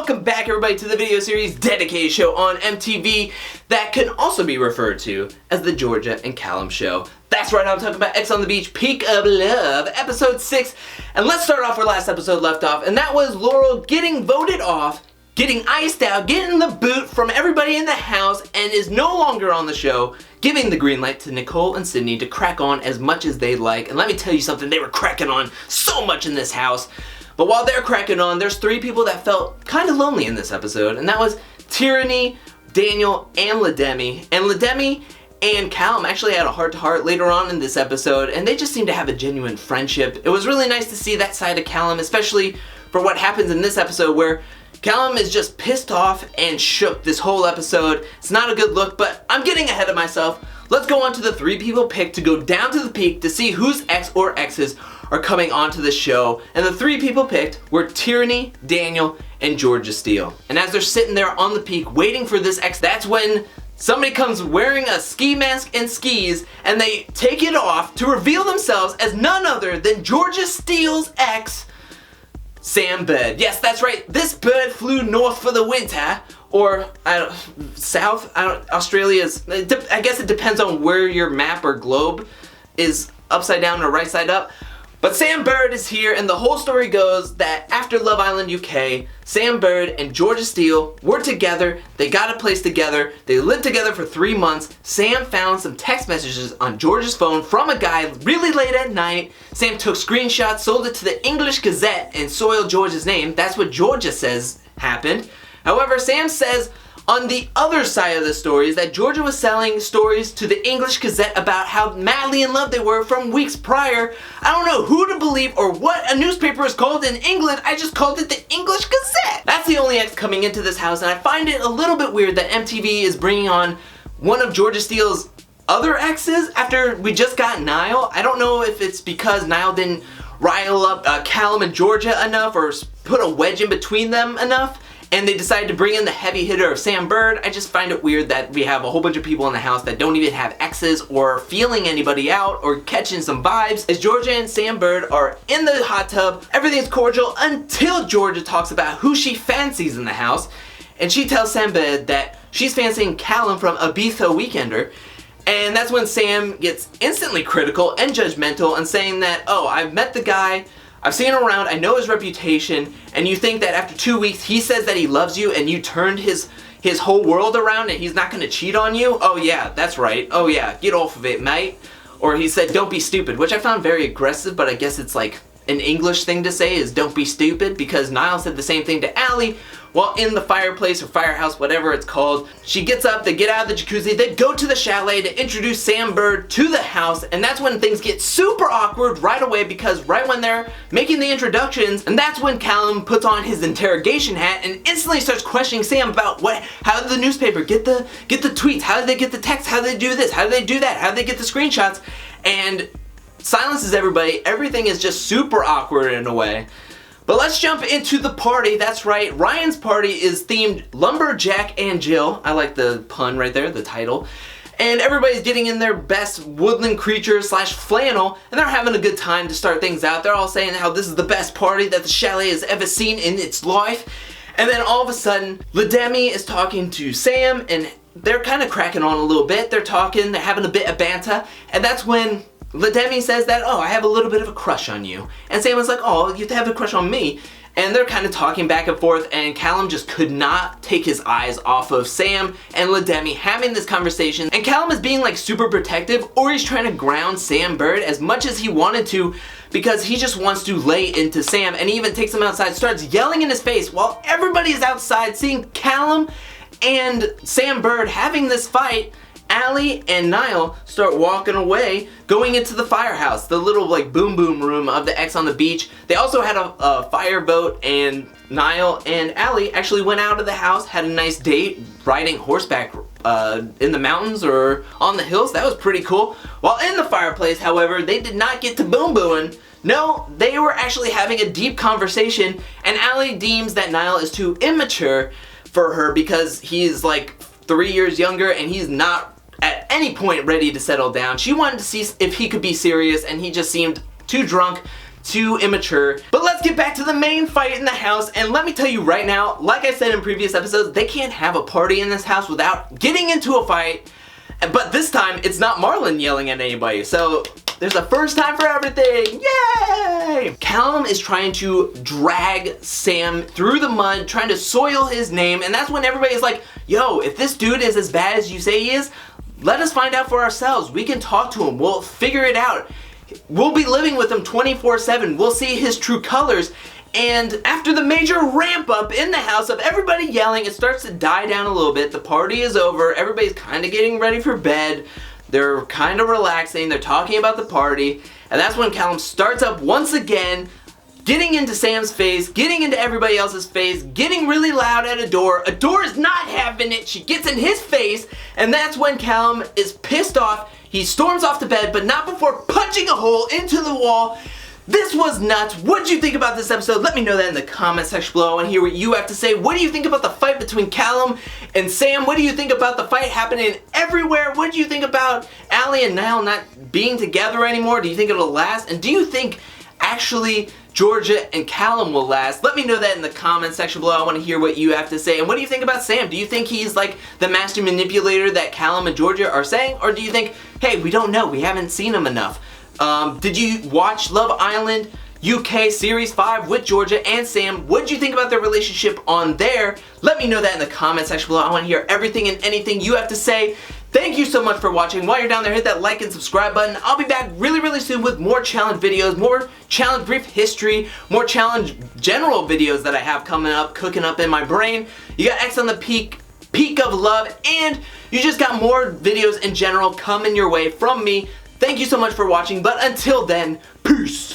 welcome back everybody to the video series dedicated show on MTV that can also be referred to as the Georgia and Callum show. That's right, I'm talking about X on the Beach, Peak of Love, episode 6. And let's start off where last episode left off, and that was Laurel getting voted off, getting iced out, getting the boot from everybody in the house, and is no longer on the show, giving the green light to Nicole and Sydney to crack on as much as they'd like. And let me tell you something, they were cracking on so much in this house. But while they're cracking on, there's 3 people that felt kind of lonely in this episode, and that was Tyranny, Daniel, and Ledemi. And Ledemi and Callum actually had a heart-to-heart later on in this episode, and they just seemed to have a genuine friendship. It was really nice to see that side of Callum, especially for what happens in this episode where Callum is just pissed off and shook this whole episode. It's not a good look, but I'm getting ahead of myself. Let's go on to the 3 people picked to go down to the peak to see whose ex or exes are coming onto the show. And the 3 people picked were Tyranny, Daniel, and Georgia Steele. And as they're sitting there on the peak waiting for this ex, that's when somebody comes wearing a ski mask and skis, and they take it off to reveal themselves as none other than Georgia Steele's ex, Sam Bird. Yes, that's right, this bird flew north for the winter, or south. Australia's, I guess it depends on where your map or globe is upside down or right side up. But Sam Bird is here, and the whole story goes that after Love Island UK, Sam Bird and Georgia Steele were together, they got a place together, they lived together for 3 months. Sam found some text messages on Georgia's phone from a guy really late at night. Sam took screenshots, sold it to the English Gazette, and soiled Georgia's name. That's what Georgia says happened. However, Sam says on the other side of the stories that Georgia was selling stories to the English Gazette about how madly in love they were from weeks prior. I don't know who to believe or what a newspaper is called in England. I just called it the English Gazette. That's the only ex coming into this house, and I find it a little bit weird that MTV is bringing on one of Georgia Steele's other exes after we just got Niall. I don't know if it's because Niall didn't rile up Callum and Georgia enough or put a wedge in between them enough, and they decided to bring in the heavy hitter of Sam Bird. I just find it weird that we have a whole bunch of people in the house that don't even have exes or feeling anybody out or catching some vibes. As Georgia and Sam Bird are in the hot tub, everything's cordial until Georgia talks about who she fancies in the house. And she tells Sam Bird that she's fancying Callum from Ibiza Weekender. And that's when Sam gets instantly critical and judgmental and saying that, oh, I've met the guy, I've seen him around, I know his reputation, and you think that after 2 weeks he says that he loves you and you turned his whole world around and he's not gonna cheat on you? Oh yeah, that's right. Oh yeah, get off of it, mate. Or he said, don't be stupid, which I found very aggressive, but I guess it's like an English thing to say is don't be stupid, because Niall said the same thing to Allie while in the fireplace or firehouse, whatever it's called. She gets up, they get out of the jacuzzi, they go to the chalet to introduce Sam Bird to the house, and that's when things get super awkward right away, because right when they're making the introductions, and that's when Callum puts on his interrogation hat and instantly starts questioning Sam about how did the newspaper get the tweets, how did they get the text, how did they do this, how did they do that, how did they get the screenshots, and silences everybody. Everything is just super awkward in a way. But let's jump into the party. That's right, Ryan's party is themed Lumberjack and Jill. I like the pun right there, the title. And everybody's getting in their best woodland creature / flannel, and they're having a good time to start things out. They're all saying how this is the best party that the chalet has ever seen in its life. And then all of a sudden, Ledemi is talking to Sam, and they're kind of cracking on a little bit. They're talking, they're having a bit of banter, and that's when Ledemi says that, oh, I have a little bit of a crush on you. And Sam was like, oh, you have a crush on me. And they're kind of talking back and forth, and Callum just could not take his eyes off of Sam and Ledemi having this conversation. And Callum is being like super protective, or he's trying to ground Sam Bird as much as he wanted to, because he just wants to lay into Sam, and he even takes him outside, starts yelling in his face while everybody is outside seeing Callum and Sam Bird having this fight. Allie and Niall start walking away, going into the firehouse, the little like boom boom room of the X on the Beach. They also had a fireboat, and Niall and Allie actually went out of the house, had a nice date, riding horseback in the mountains or on the hills. That was pretty cool. While in the fireplace, however, they did not get to boom booing. No, they were actually having a deep conversation, and Allie deems that Niall is too immature for her because he's like 3 years younger and he's not at any point ready to settle down. She wanted to see if he could be serious, and he just seemed too drunk too immature. But let's get back to the main fight in the house, and let me tell you right now, like I said in previous episodes, they can't have a party in this house without getting into a fight. But this time, it's not Marlon yelling at anybody, so there's a first time for everything. Yay! Callum is trying to drag Sam through the mud, trying to soil his name, and that's when everybody's like, yo, if this dude is as bad as you say he is, let us find out for ourselves. We can talk to him. We'll figure it out. We'll be living with him 24/7. We'll see his true colors. And after the major ramp up in the house of everybody yelling, it starts to die down a little bit. The party is over. Everybody's kind of getting ready for bed. They're kind of relaxing. They're talking about the party. And that's when Callum starts up once again, getting into Sam's face, getting into everybody else's face, getting really loud at a door. A door is not having it. She gets in his face. And that's when Callum is pissed off. He storms off to bed, but not before punching a hole into the wall. This was nuts. What did you think about this episode? Let me know that in the comment section below. I want to hear what you have to say. What do you think about the fight between Callum and Sam? What do you think about the fight happening everywhere? What do you think about Allie and Niall not being together anymore? Do you think it'll last? And do you think actually Georgia and Callum will last? Let me know that in the comment section below. I want to hear what you have to say. And what do you think about Sam? Do you think he's like the master manipulator that Callum and Georgia are saying? Or do you think, hey, we don't know, we haven't seen him enough? Did you watch Love Island UK Series 5 with Georgia and Sam? What did you think about their relationship on there? Let me know that in the comment section below. I want to hear everything and anything you have to say. Thank you so much for watching. While you're down there, hit that like and subscribe button. I'll be back really soon with more challenge videos, more challenge brief history, more challenge general videos that I have coming up, cooking up in my brain. You got X on the Peak of Love, and you just got more videos in general coming your way from me. Thank you so much for watching, but until then, peace!